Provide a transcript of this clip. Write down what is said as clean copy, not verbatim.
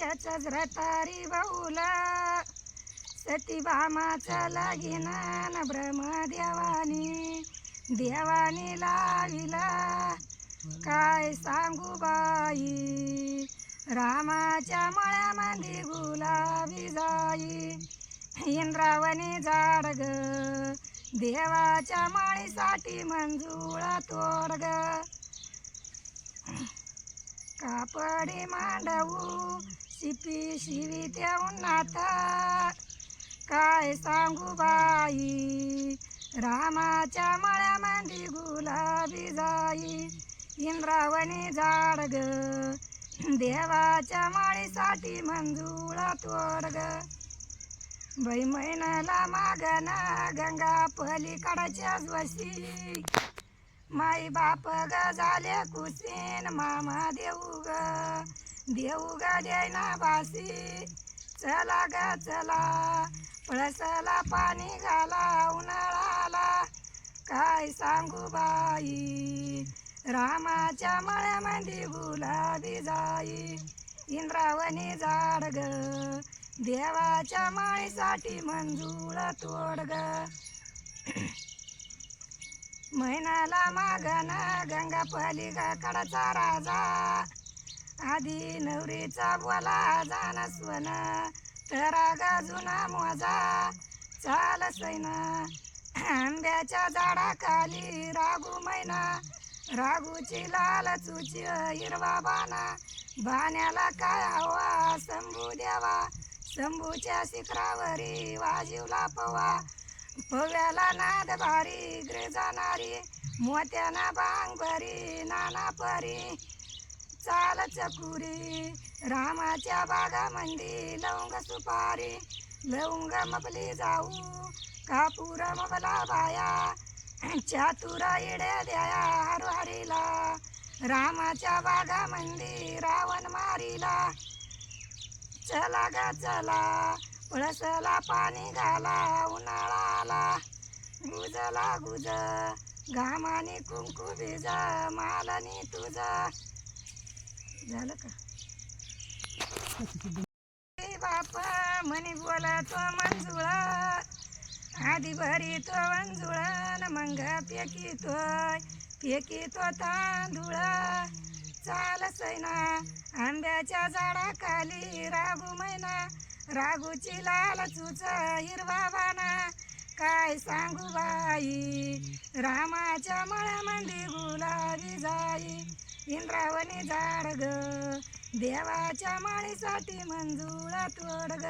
याचाच रतारी बहुला सती भामाचा लागीन ब्रह्मदेवानी देवानी लाविला काय सांगू बाई रामाच्या मळ्यामध्ये गुलाबी जाई इंद्रावणी झाड ग देवाच्या माळीसाठी मंजुळा तोड ग कापडी मांडवू शिपी शिवी त्या उन्हात काय सांगू बाई रामाच्या मळ्यामध्ये गुलाबी जाई इंद्रावणी झाड ग देवाच्या माळीसाठी मंजुळा तोड ग बाई महिन्याला मागना गंगा पलीकडच्याच वशी माई बाप ग झाले कुशीन मामा देऊ ग द्यायना बासी चला ग चला पळसाला पाणी घाला उन्हाळाला काय सांगू बाई रामाच्या मळ्यामध्ये गुलाबी जाई इंद्रावणी झाड ग देवाच्या माळीसाठी मंजुळा तोड ग महिन्याला मागना गंगा पलीकडचा राजा आधी नवरीचा बोला जाना स्वन तरा गाजुना मोजा चाल सैना आंब्याच्या झाडाखाली रागू मैना रागूची लाल चुची हिरवा बाणा बाण्याला काय हवा शंभू देवा शंभूच्या शिखरावरी वाजीवला पवा पव्याला नाद भारी ग्रे जाणारी मोत्याना बांग भरी नाना परी चाल चकुरी रामाच्या बागामंदी लवंग सुपारी लवंग मपली जाऊ कापूर मपला बाया चातुरा इड्या द्या हरवारीला रामाच्या बागामंदी रावण मारीला चला ग चला पळसला पाणी घाला उन्हाळाला गुजला गुज घामाने कुंकू भिज मालानी तुझा झालं का बाप म्हणी बोलतो मंजुळा आधी भरीतो मंजुळा न मग फेकीतो तांदूळ चाल सैना आंब्याच्या झाडाखाली रागू मैना रागूची लाल चुच हिरवा बाणा काय सांगू बाई रामाच्या मळ्यामध्ये गुलाबी जाई इंद्रावणी झाड ग देवाच्या माळीसाठी मंजुळा तोड ग